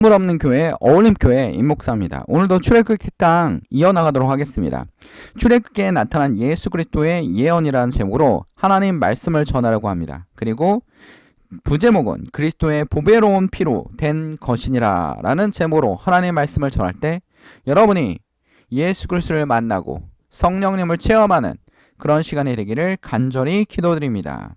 물 없는 교회 어울림교회 임목사입니다. 오늘도 출애굽기 땅 이어나가도록 하겠습니다. 출애굽기에 나타난 예수 그리스도의 예언이라는 제목으로 하나님 말씀을 전하려고 합니다. 그리고 부제목은 그리스도의 보배로운 피로 된 것이니라 라는 제목으로 하나님 말씀을 전할 때 여러분이 예수 그리스도를 만나고 성령님을 체험하는 그런 시간이 되기를 간절히 기도드립니다.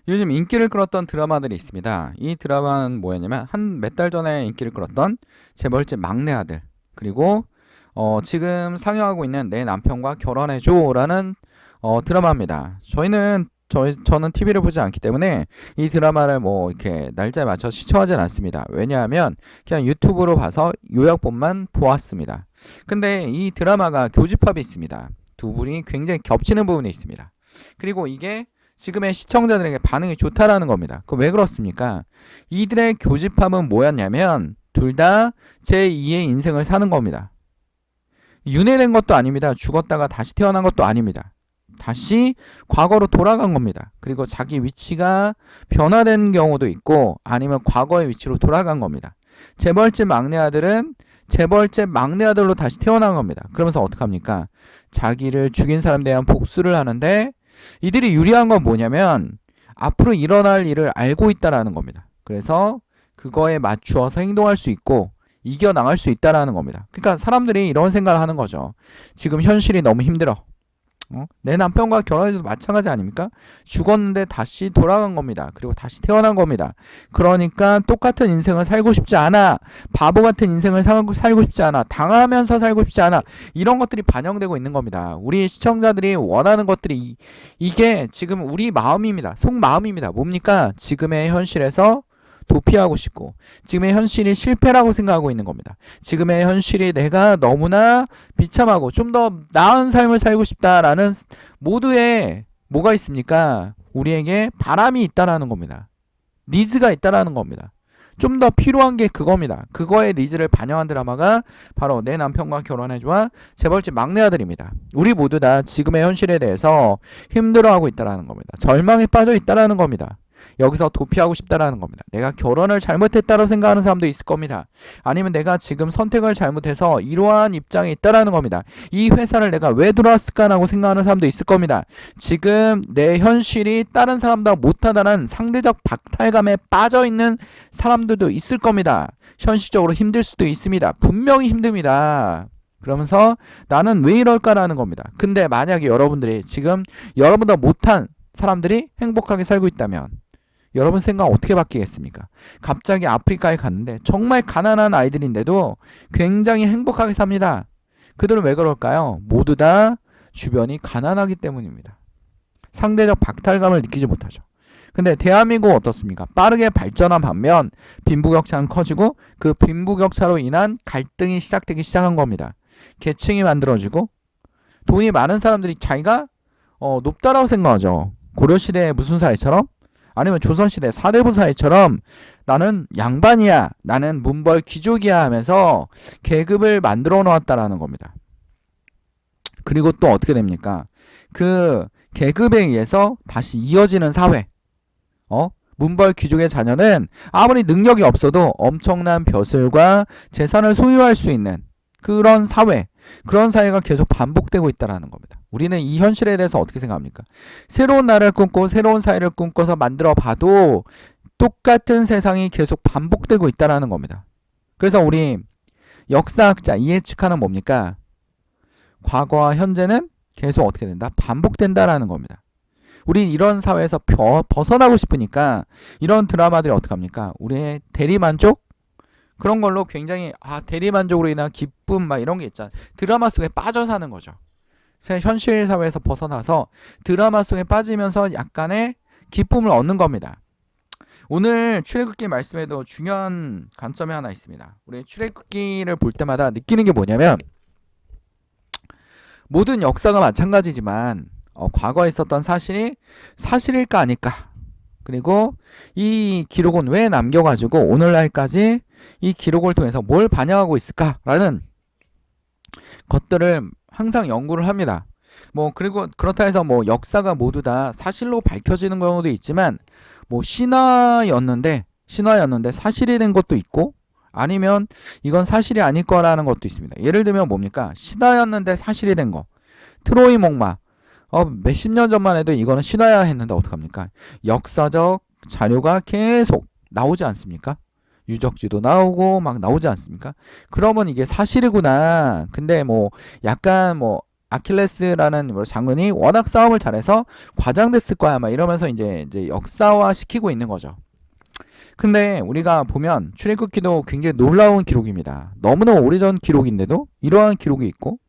요즘 인기를 끌었던 드라마들이 있습니다. 이 드라마는 뭐였냐면 한 몇 달 전에 인기를 끌었던 재벌집 막내 아들, 그리고 지금 상영하고 있는 내 남편과 결혼해줘 라는 드라마입니다. 저는 TV를 보지 않기 때문에 이 드라마를 뭐 이렇게 날짜에 맞춰 시청하진 않습니다. 왜냐하면 그냥 유튜브로 봐서 요약본만 보았습니다. 근데 이 드라마가 교집합이 있습니다. 두 분이 굉장히 겹치는 부분이 있습니다. 그리고 이게 지금의 시청자들에게 반응이 좋다라는 겁니다. 왜 그렇습니까? 이들의 교집합은 뭐였냐면 둘 다 제2의 인생을 사는 겁니다. 윤회된 것도 아닙니다. 죽었다가 다시 태어난 것도 아닙니다. 다시 과거로 돌아간 겁니다. 그리고 자기 위치가 변화된 경우도 있고 아니면 과거의 위치로 돌아간 겁니다. 재벌집 막내 아들은 재벌집 막내 아들로 다시 태어난 겁니다. 그러면서 어떡합니까? 자기를 죽인 사람에 대한 복수를 하는데 이들이 유리한 건 뭐냐면 앞으로 일어날 일을 알고 있다라는 겁니다. 그래서 그거에 맞추어서 행동할 수 있고 이겨나갈 수 있다라는 겁니다. 그러니까 사람들이 이런 생각을 하는 거죠. 지금 현실이 너무 힘들어. 내 남편과 결혼해도 마찬가지 아닙니까? 죽었는데 다시 돌아간 겁니다. 그리고 다시 태어난 겁니다. 그러니까 똑같은 인생을 살고 싶지 않아. 바보 같은 인생을 살고 싶지 않아. 당하면서 살고 싶지 않아. 이런 것들이 반영되고 있는 겁니다. 우리 시청자들이 원하는 것들이 이게 지금 우리 마음입니다. 속마음입니다. 뭡니까? 지금의 현실에서 도피하고 싶고 지금의 현실이 실패라고 생각하고 있는 겁니다. 지금의 현실이 내가 너무나 비참하고 좀 더 나은 삶을 살고 싶다라는 모두의 뭐가 있습니까? 우리에게 바람이 있다라는 겁니다. 니즈가 있다라는 겁니다. 좀 더 필요한 게 그겁니다. 그거의 니즈를 반영한 드라마가 바로 내 남편과 결혼해줘와 재벌집 막내 아들입니다. 우리 모두 다 지금의 현실에 대해서 힘들어하고 있다라는 겁니다. 절망에 빠져 있다라는 겁니다. 여기서 도피하고 싶다라는 겁니다. 내가 결혼을 잘못했다고 생각하는 사람도 있을 겁니다. 아니면 내가 지금 선택을 잘못해서 이러한 입장에 있다라는 겁니다. 이 회사를 내가 왜 들어왔을까라고 생각하는 사람도 있을 겁니다. 지금 내 현실이 다른 사람보다 못하다는 상대적 박탈감에 빠져있는 사람들도 있을 겁니다. 현실적으로 힘들 수도 있습니다. 분명히 힘듭니다. 그러면서 나는 왜 이럴까라는 겁니다. 근데 만약에 여러분들이 지금 여러분보다 못한 사람들이 행복하게 살고 있다면 여러분 생각 어떻게 바뀌겠습니까? 갑자기 아프리카에 갔는데 정말 가난한 아이들인데도 굉장히 행복하게 삽니다. 그들은 왜 그럴까요? 모두 다 주변이 가난하기 때문입니다. 상대적 박탈감을 느끼지 못하죠. 근데 대한민국은 어떻습니까? 빠르게 발전한 반면 빈부격차는 커지고 그 빈부격차로 인한 갈등이 시작되기 시작한 겁니다. 계층이 만들어지고 돈이 많은 사람들이 자기가 높다라고 생각하죠. 고려시대의 무슨 사회처럼? 아니면 조선시대 사대부 사회처럼 나는 양반이야, 나는 문벌 귀족이야 하면서 계급을 만들어 놓았다라는 겁니다. 그리고 또 어떻게 됩니까? 그 계급에 의해서 다시 이어지는 사회. 문벌 귀족의 자녀는 아무리 능력이 없어도 엄청난 벼슬과 재산을 소유할 수 있는 그런 사회, 그런 사회가 계속 반복되고 있다는 겁니다. 우리는 이 현실에 대해서 어떻게 생각합니까? 새로운 나라를 꿈고 새로운 사회를 꿈꿔서 만들어 봐도 똑같은 세상이 계속 반복되고 있다는 겁니다. 그래서 우리 역사학자 이해측하는 뭡니까? 과거와 현재는 계속 어떻게 된다? 반복된다라는 겁니다. 우리 이런 사회에서 벗어나고 싶으니까 이런 드라마들이 어떻게 합니까? 우리의 대리만족? 그런 걸로 굉장히 대리만족으로 인한 기쁨 막 이런 게 있잖아요. 드라마 속에 빠져 사는 거죠. 현실 사회에서 벗어나서 드라마 속에 빠지면서 약간의 기쁨을 얻는 겁니다. 오늘 출애굽기 말씀에도 중요한 관점이 하나 있습니다. 우리 출애굽기를 볼 때마다 느끼는 게 뭐냐면 모든 역사가 마찬가지지만 과거에 있었던 사실이 사실일까 아닐까? 그리고 이 기록은 왜 남겨가지고 오늘날까지 이 기록을 통해서 뭘 반영하고 있을까라는 것들을 항상 연구를 합니다. 그리고 그렇다 해서 역사가 모두 다 사실로 밝혀지는 경우도 있지만 신화였는데 사실이 된 것도 있고 아니면 이건 사실이 아닐 거라는 것도 있습니다. 예를 들면 뭡니까? 신화였는데 사실이 된 거. 트로이 목마. 몇십 년 전만 해도 이거는 신화야 했는데 어떡합니까? 역사적 자료가 계속 나오지 않습니까? 유적지도 나오고 막 나오지 않습니까? 그러면 이게 사실이구나. 근데 약간 아킬레스라는 장군이 워낙 싸움을 잘해서 과장됐을 거야 막 이러면서 이제 역사화 시키고 있는 거죠. 근데 우리가 보면 출애굽기도 굉장히 놀라운 기록입니다. 너무나 오래전 기록인데도 이러한 기록이 있고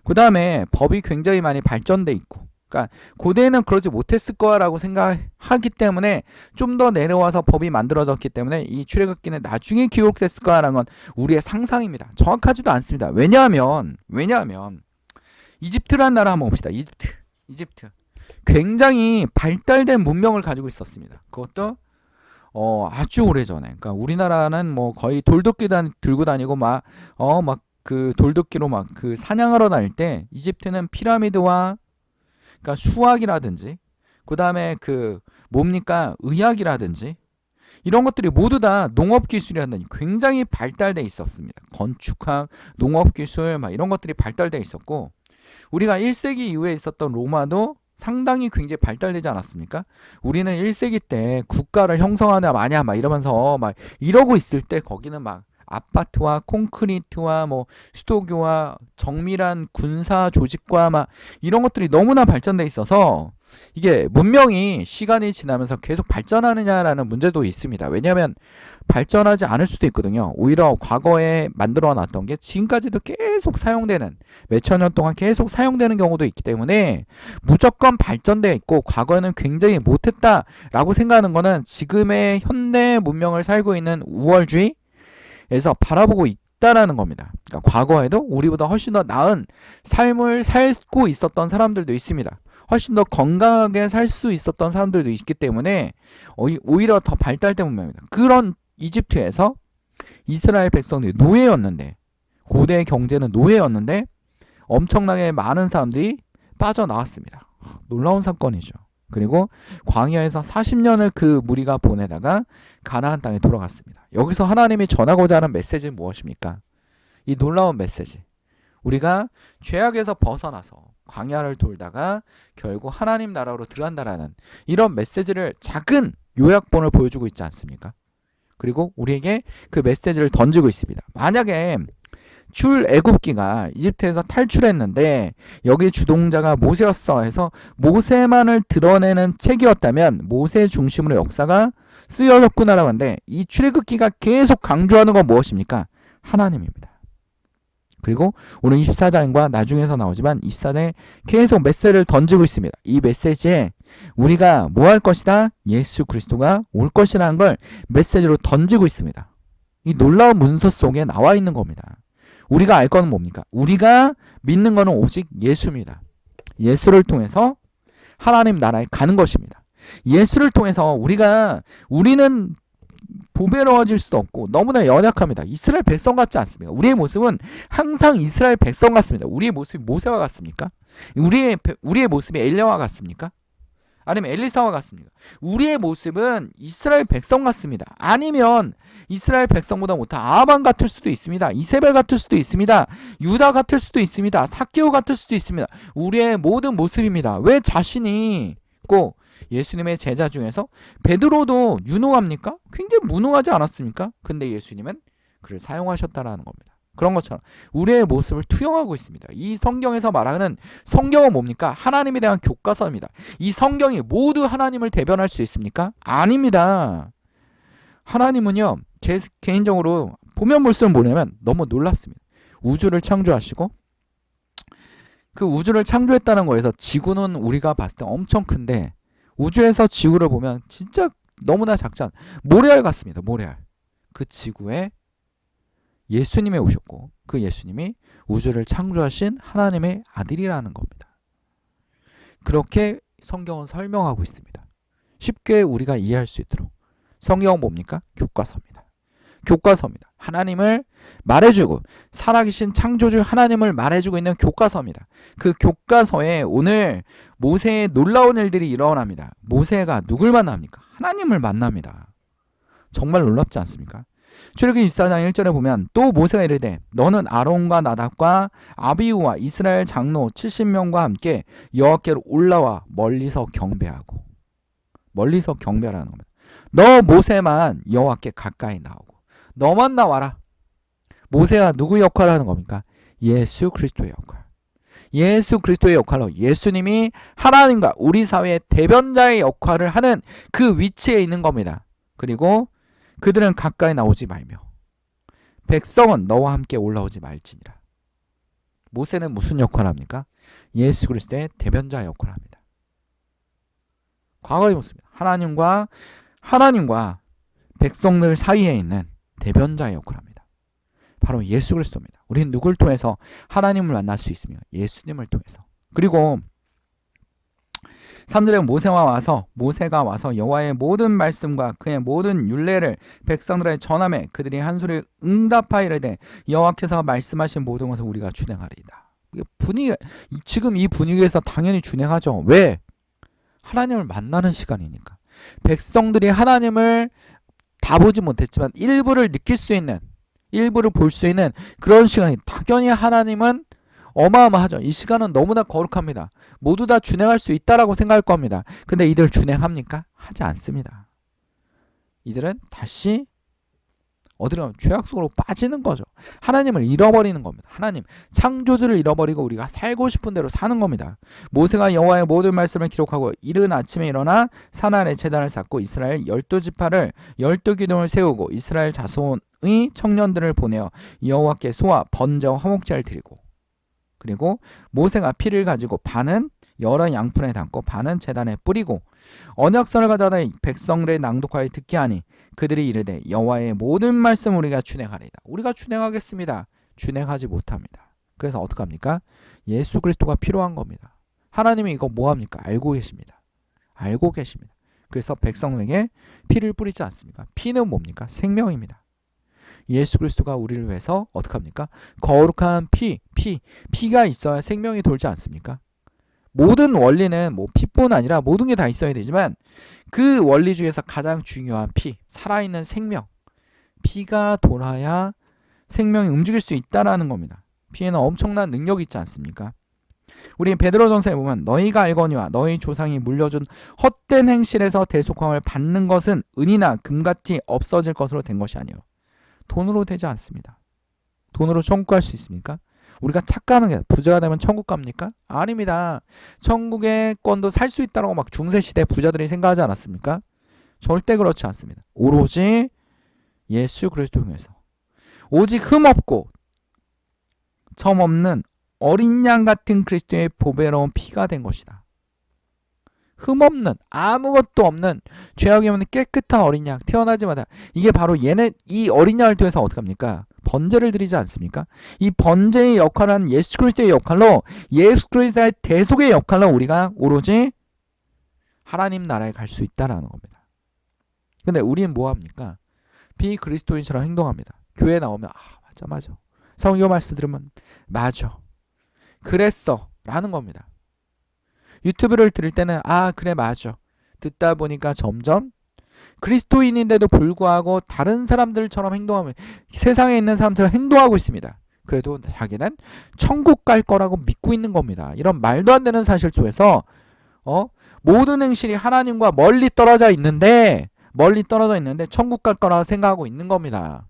그 다음에 법이 굉장히 많이 발전돼 있고 그러니까 고대에는 그러지 못했을 거라고 생각하기 때문에 좀 더 내려와서 법이 만들어졌기 때문에 이 출애굽기는 나중에 기록됐을 거라는 건 우리의 상상입니다. 정확하지도 않습니다. 왜냐하면 이집트라는 나라 한번 봅시다. 이집트 굉장히 발달된 문명을 가지고 있었습니다. 그것도 아주 오래전에. 그러니까 우리나라는 거의 돌도끼 들고 다니고 그 돌도끼로 그 사냥하러 다닐 때 이집트는 피라미드와 그러니까 수학이라든지 그 다음에 의학이라든지 이런 것들이 모두 다 농업기술이라든지 굉장히 발달돼 있었습니다. 건축학, 농업기술 이런 것들이 발달돼 있었고 우리가 1세기 이후에 있었던 로마도 상당히 굉장히 발달되지 않았습니까? 우리는 1세기 때 국가를 형성하냐 마냐 이러면서 이러고 있을 때 거기는 아파트와 콘크리트와 수도교와 정밀한 군사 조직과 이런 것들이 너무나 발전돼 있어서 이게 문명이 시간이 지나면서 계속 발전하느냐라는 문제도 있습니다. 왜냐하면 발전하지 않을 수도 있거든요. 오히려 과거에 만들어 놨던 게 지금까지도 계속 사용되는 몇천 년 동안 계속 사용되는 경우도 있기 때문에 무조건 발전되어 있고 과거에는 굉장히 못했다라고 생각하는 거는 지금의 현대 문명을 살고 있는 우월주의에서 바라보고 있다라는 겁니다. 그러니까 과거에도 우리보다 훨씬 더 나은 삶을 살고 있었던 사람들도 있습니다. 훨씬 더 건강하게 살 수 있었던 사람들도 있기 때문에 오히려 더 발달된 문명입니다. 그런 이집트에서 이스라엘 백성들이 노예였는데 고대 경제는 노예였는데 엄청나게 많은 사람들이 빠져나왔습니다. 놀라운 사건이죠. 그리고 광야에서 40년을 그 무리가 보내다가 가나안 땅에 돌아갔습니다. 여기서 하나님이 전하고자 하는 메시지는 무엇입니까? 이 놀라운 메시지. 우리가 죄악에서 벗어나서 광야를 돌다가 결국 하나님 나라로 들어간다라는 이런 메시지를 작은 요약본을 보여주고 있지 않습니까? 그리고 우리에게 그 메시지를 던지고 있습니다. 만약에 출애굽기가 이집트에서 탈출했는데 여기 주동자가 모세였어 해서 모세만을 드러내는 책이었다면 모세 중심으로 역사가 쓰여졌구나라고 하는데 이 출애굽기가 계속 강조하는 건 무엇입니까? 하나님입니다. 그리고 오늘 24장과 나중에서 나오지만 24장에 계속 메시지를 던지고 있습니다. 이 메시지에 우리가 뭐 할 것이다? 예수 그리스도가 올 것이라는 걸 메시지로 던지고 있습니다. 이 놀라운 문서 속에 나와 있는 겁니다. 우리가 알 거는 뭡니까? 우리가 믿는 거는 오직 예수입니다. 예수를 통해서 하나님 나라에 가는 것입니다. 예수를 통해서 우리는 보배로워질 수도 없고 너무나 연약합니다. 이스라엘 백성 같지 않습니까? 우리의 모습은 항상 이스라엘 백성 같습니다. 우리의 모습이 모세와 같습니까? 우리의 모습이 엘리야와 같습니까? 아니면 엘리사와 같습니까? 우리의 모습은 이스라엘 백성 같습니다. 아니면 이스라엘 백성보다 못한 아합 같을 수도 있습니다. 이세벨 같을 수도 있습니다. 유다 같을 수도 있습니다. 삭개오 같을 수도 있습니다. 우리의 모든 모습입니다. 왜 자신이 꼭 예수님의 제자 중에서 베드로도 유능합니까? 굉장히 무능하지 않았습니까? 근데 예수님은 그를 사용하셨다라는 겁니다. 그런 것처럼 우리의 모습을 투영하고 있습니다. 이 성경에서 말하는 성경은 뭡니까? 하나님에 대한 교과서입니다. 이 성경이 모두 하나님을 대변할 수 있습니까? 아닙니다. 하나님은요, 제 개인적으로 보면 볼수록 뭐냐면 너무 놀랍습니다. 우주를 창조하시고 그 우주를 창조했다는 거에서 지구는 우리가 봤을 때 엄청 큰데 우주에서 지구를 보면 진짜 너무나 작지 않 모래알 같습니다. 모래알. 그 지구에 예수님이 오셨고 그 예수님이 우주를 창조하신 하나님의 아들이라는 겁니다. 그렇게 성경은 설명하고 있습니다. 쉽게 우리가 이해할 수 있도록. 성경은 뭡니까? 교과서입니다. 교과서입니다. 하나님을 말해주고 살아계신 창조주 하나님을 말해주고 있는 교과서입니다. 그 교과서에 오늘 모세의 놀라운 일들이 일어납니다. 모세가 누굴 만납니까? 하나님을 만납니다. 정말 놀랍지 않습니까? 출애굽기 24장 1절에 보면 또 모세가 이르되 너는 아론과 나답과 아비후와 이스라엘 장로 70명과 함께 여호와께로 올라와 멀리서 경배하고. 멀리서 경배하라는 겁니다. 너 모세만 여호와께 가까이 나오고 너만 나와라. 모세가 누구 역할을 하는 겁니까? 예수 그리스도의 역할. 예수 그리스도의 역할로 예수님이 하나님과 우리 사회의 대변자의 역할을 하는 그 위치에 있는 겁니다. 그리고 그들은 가까이 나오지 말며 백성은 너와 함께 올라오지 말지니라. 모세는 무슨 역할을 합니까? 예수 그리스도의 대변자 역할을 합니다. 과거의 모습입니다. 하나님과 백성들 사이에 있는 대변자의 역할을 합니다. 바로 예수 그리스도입니다. 우리는 누굴 통해서 하나님을 만날 수 있습니까? 예수님을 통해서. 그리고 3절에 모세가 와서 여호와의 모든 말씀과 그의 모든 율례를 백성들에게 전하매 그들이 한 소리에 응답하여 이르되 여호와께서 말씀하신 모든 것을 우리가 준행하리이다. 지금 이 분위기에서 당연히 준행하죠. 왜? 하나님을 만나는 시간이니까. 백성들이 하나님을 다 보지 못했지만 일부를 느낄 수 있는, 일부를 볼 수 있는 그런 시간이, 당연히 하나님은 어마어마하죠. 이 시간은 너무나 거룩합니다. 모두 다 준행할 수 있다라고 생각할 겁니다. 근데 이들 준행합니까? 하지 않습니다. 이들은 다시 어디로 가면 죄악 속으로 빠지는 거죠. 하나님을 잃어버리는 겁니다. 하나님, 창조주를 잃어버리고 우리가 살고 싶은 대로 사는 겁니다. 모세가 여호와의 모든 말씀을 기록하고 이른 아침에 일어나 산 아래 제단을 쌓고 이스라엘 12지파를 12기둥을 세우고 이스라엘 자손의 청년들을 보내어 여호와께 소와 번제와 화목제를 드리고, 그리고 모세가 피를 가지고 반은 여러 양푼에 담고 반은 제단에 뿌리고 언약선을 가져다 백성들의 낭독하여 듣게 하니 그들이 이르되 여호와의 모든 말씀 우리가 준행하리이다. 우리가 준행하겠습니다. 준행하지 못합니다. 그래서 어떡합니까? 예수 그리스도가 필요한 겁니다. 하나님이 이거 뭐합니까? 알고 계십니다. 알고 계십니다. 그래서 백성에게 피를 뿌리지 않습니까? 피는 뭡니까? 생명입니다. 예수 그리스도가 우리를 위해서 어떡합니까? 거룩한 피가 있어야 생명이 돌지 않습니까? 모든 원리는 뭐 피뿐 아니라 모든 게 다 있어야 되지만 그 원리 중에서 가장 중요한 피, 살아있는 생명, 피가 돌아야 생명이 움직일 수 있다라는 겁니다. 피에는 엄청난 능력이 있지 않습니까? 우리 베드로전서에 보면 너희가 알거니와 너희 조상이 물려준 헛된 행실에서 대속함을 받는 것은 은이나 금같이 없어질 것으로 된 것이 아니요 돈으로 되지 않습니다. 돈으로 천국 갈 수 있습니까? 우리가 착각하는 게 부자가 되면 천국 갑니까? 아닙니다. 천국의 권도 살 수 있다고 막 중세시대 부자들이 생각하지 않았습니까? 절대 그렇지 않습니다. 오로지 예수 그리스도 통해서 오직 흠없고 점 없는 어린 양 같은 그리스도의 보배로운 피가 된 것이다. 흠없는, 아무것도 없는, 죄악이 없는 깨끗한 어린 양, 태어나자마자 이게 바로 이 어린 양을 통해서 어떻게 합니까? 번제를 드리지 않습니까? 이 번제의 역할을 하는 예수 그리스도의 역할로, 예수 그리스도의 대속의 역할로 우리가 오로지 하나님 나라에 갈 수 있다라는 겁니다. 근데 우리는 뭐합니까? 비그리스도인처럼 행동합니다. 교회 나오면 맞아. 성경 말씀 들으면 맞아. 그랬어 라는 겁니다. 유튜브를 들을 때는 그래 맞아. 듣다 보니까 점점 그리스도인인데도 불구하고 다른 사람들처럼 행동하면 세상에 있는 사람처럼 행동하고 있습니다. 그래도 자기는 천국 갈 거라고 믿고 있는 겁니다. 이런 말도 안 되는 사실 속에서 모든 행실이 하나님과 멀리 떨어져 있는데 천국 갈 거라고 생각하고 있는 겁니다.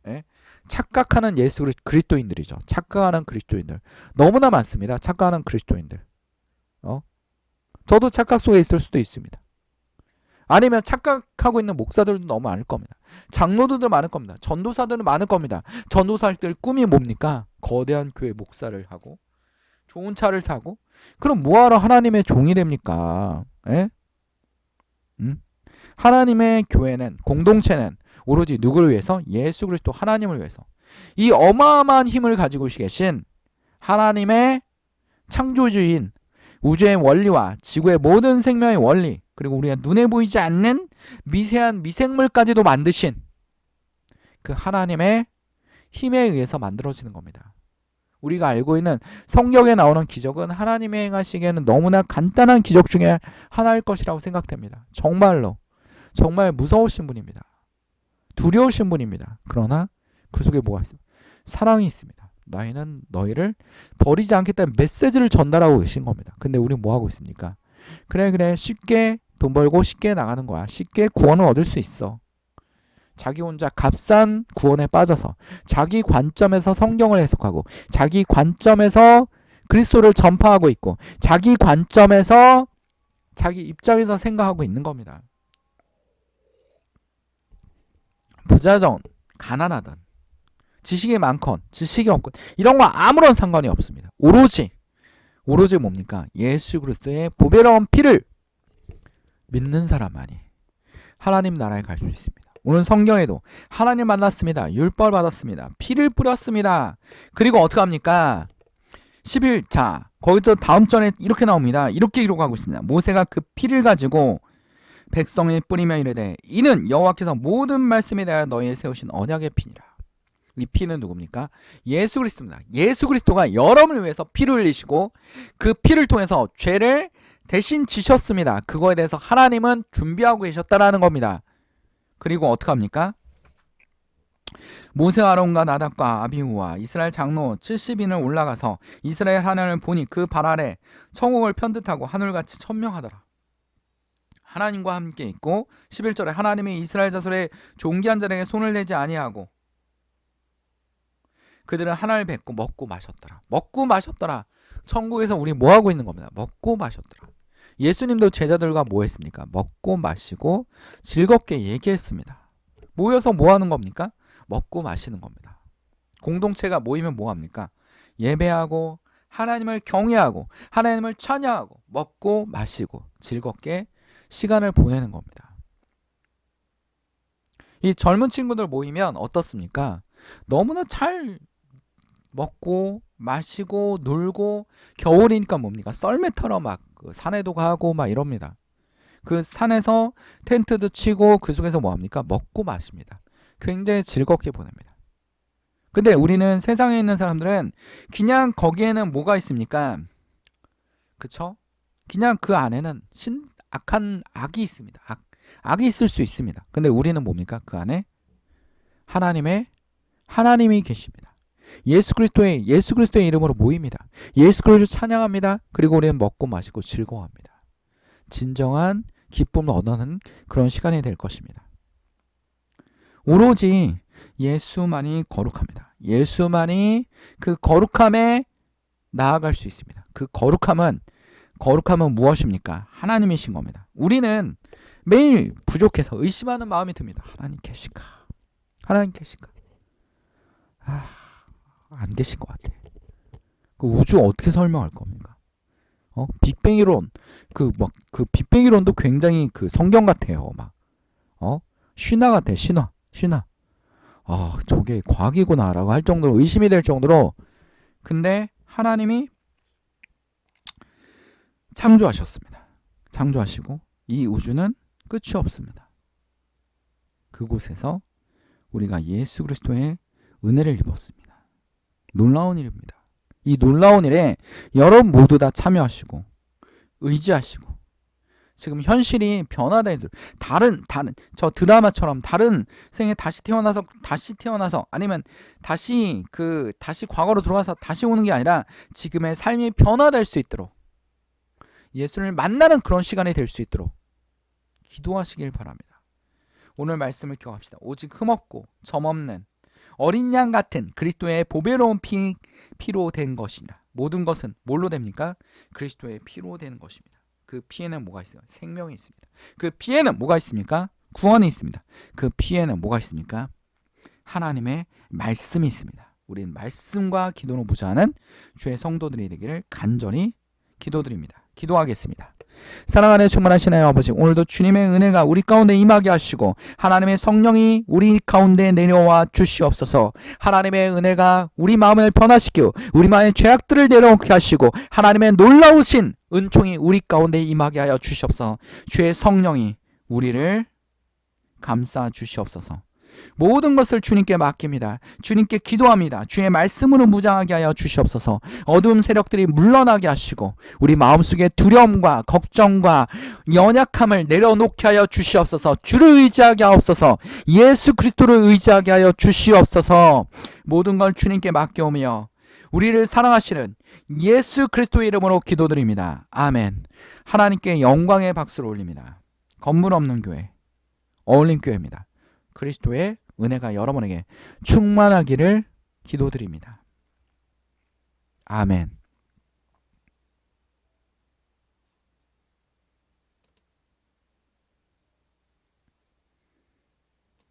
예? 착각하는 예수 그리스도인들이죠. 착각하는 그리스도인들 너무나 많습니다. 착각하는 그리스도인들. 저도 착각 속에 있을 수도 있습니다. 아니면 착각하고 있는 목사들도 너무 많을 겁니다. 장로들도 많을 겁니다. 전도사들도 많을 겁니다. 전도사들 꿈이 뭡니까? 거대한 교회 목사를 하고 좋은 차를 타고. 그럼 뭐하러 하나님의 종이 됩니까? 예? 하나님의 교회는, 공동체는 오로지 누구를 위해서? 예수 그리스도 하나님을 위해서. 이 어마어마한 힘을 가지고 계신 하나님의 창조주인, 우주의 원리와 지구의 모든 생명의 원리, 그리고 우리가 눈에 보이지 않는 미세한 미생물까지도 만드신 그 하나님의 힘에 의해서 만들어지는 겁니다. 우리가 알고 있는 성경에 나오는 기적은 하나님이 행하시기에는 너무나 간단한 기적 중에 하나일 것이라고 생각됩니다. 정말로 정말 무서우신 분입니다. 두려우신 분입니다. 그러나 그 속에 뭐가 있습니까? 사랑이 있습니다. 나는 너희를 버리지 않겠다는 메시지를 전달하고 계신 겁니다. 근데 우리 뭐 하고 있습니까? 그래 쉽게 돈 벌고 쉽게 나가는 거야. 쉽게 구원을 얻을 수 있어. 자기 혼자 값싼 구원에 빠져서 자기 관점에서 성경을 해석하고 자기 관점에서 그리스도를 전파하고 있고 자기 관점에서 자기 입장에서 생각하고 있는 겁니다. 부자든 가난하든 지식이 많건 지식이 없건 이런 거 아무런 상관이 없습니다. 오로지 뭡니까? 예수 그리스도의 보배로운 피를 믿는 사람만이 하나님 나라에 갈 수 있습니다. 오늘 성경에도 하나님 만났습니다. 율법을 받았습니다. 피를 뿌렸습니다. 그리고 어떻게 합니까? 11자 거기서 다음 전에 이렇게 나옵니다. 이렇게 기록하고 있습니다. 모세가 그 피를 가지고 백성에 뿌리며 이르되 이는 여호와께서 모든 말씀에 대하여 너희를 세우신 언약의 피니라. 이 피는 누굽니까? 예수 그리스도입니다. 예수 그리스도가 여러분을 위해서 피를 흘리시고 그 피를 통해서 죄를 대신 지셨습니다. 그거에 대해서 하나님은 준비하고 계셨다라는 겁니다. 그리고 어떻게 합니까? 모세와 아론과 나답과 아비후와 이스라엘 장로 70인을 올라가서 이스라엘 하나님을 보니 그 발 아래 천국을 편듯하고 하늘같이 천명하더라. 하나님과 함께 있고 11절에 하나님이 이스라엘 자손의 존귀한 자에게 손을 대지 아니하고 그들은 하나님을 뵙고 먹고 마셨더라. 먹고 마셨더라. 천국에서 우리 뭐 하고 있는 겁니다. 먹고 마셨더라. 예수님도 제자들과 뭐 했습니까? 먹고 마시고 즐겁게 얘기했습니다. 모여서 뭐 하는 겁니까? 먹고 마시는 겁니다. 공동체가 모이면 뭐 합니까? 예배하고 하나님을 경외하고 하나님을 찬양하고 먹고 마시고 즐겁게 시간을 보내는 겁니다. 이 젊은 친구들 모이면 어떻습니까? 너무나 잘 먹고 마시고 놀고 겨울이니까 뭡니까? 썰매 타러 막 산에도 가고 막 이럽니다. 그 산에서 텐트도 치고 그 속에서 뭐 합니까? 먹고 마십니다. 굉장히 즐겁게 보냅니다. 근데 우리는 세상에 있는 사람들은 그냥 거기에는 뭐가 있습니까? 그쵸? 그냥 그 안에는 악한 악이 있습니다. 악이 있을 수 있습니다. 근데 우리는 뭡니까? 그 안에 하나님이 계십니다. 예수 그리스도의 이름으로 모입니다. 예수 그리스도 찬양합니다. 그리고 우리는 먹고 마시고 즐거워합니다. 진정한 기쁨을 얻는 그런 시간이 될 것입니다. 오로지 예수만이 거룩합니다. 예수만이 그 거룩함에 나아갈 수 있습니다. 그 거룩함은 무엇입니까? 하나님이신 겁니다. 우리는 매일 부족해서 의심하는 마음이 듭니다. 하나님 계실까? 안 계신 것 같아. 그 우주 어떻게 설명할 겁니까? 빅뱅 이론, 그 빅뱅 이론도 굉장히 그 성경 같아요. 신화 같아, 신화. 저게 과학이구나라고 할 정도로 의심이 될 정도로. 근데 하나님이 창조하셨습니다. 창조하시고 이 우주는 끝이 없습니다. 그곳에서 우리가 예수 그리스도의 은혜를 입었습니다. 놀라운 일입니다. 이 놀라운 일에 여러분 모두 다 참여하시고 의지하시고 지금 현실이 변화된 다른 저 드라마처럼 다른 생에 다시 태어나서 아니면 다시 과거로 들어가서 다시 오는 게 아니라 지금의 삶이 변화될 수 있도록 예수를 만나는 그런 시간이 될 수 있도록 기도하시길 바랍니다. 오늘 말씀을 기억합시다. 오직 흠없고 점없는 어린 양 같은 그리스도의 보배로운 피로 된 것이라. 모든 것은 뭘로 됩니까? 그리스도의 피로 되는 것입니다. 그 피에는 뭐가 있어요? 생명이 있습니다. 그 피에는 뭐가 있습니까? 구원이 있습니다. 그 피에는 뭐가 있습니까? 하나님의 말씀이 있습니다. 우리는 말씀과 기도로 무장하는 주의 성도들이 되기를 간절히 기도드립니다. 기도하겠습니다. 사랑 안에 충만하신 하나님 아버지, 오늘도 주님의 은혜가 우리 가운데 임하게 하시고 하나님의 성령이 우리 가운데 내려와 주시옵소서. 하나님의 은혜가 우리 마음을 변화시키고 우리 마음의 죄악들을 내려놓게 하시고 하나님의 놀라우신 은총이 우리 가운데 임하게 하여 주시옵소서. 주의 성령이 우리를 감싸 주시옵소서. 모든 것을 주님께 맡깁니다. 주님께 기도합니다. 주의 말씀으로 무장하게 하여 주시옵소서. 어두운 세력들이 물러나게 하시고 우리 마음속에 두려움과 걱정과 연약함을 내려놓게 하여 주시옵소서. 주를 의지하게 하옵소서. 예수 그리스도를 의지하게 하여 주시옵소서. 모든 걸 주님께 맡겨오며 우리를 사랑하시는 예수 그리스도의 이름으로 기도드립니다. 아멘. 하나님께 영광의 박수를 올립니다. 건물 없는 교회, 어울림교회입니다. 그리스도의 은혜가 여러분에게 충만하기를 기도드립니다. 아멘.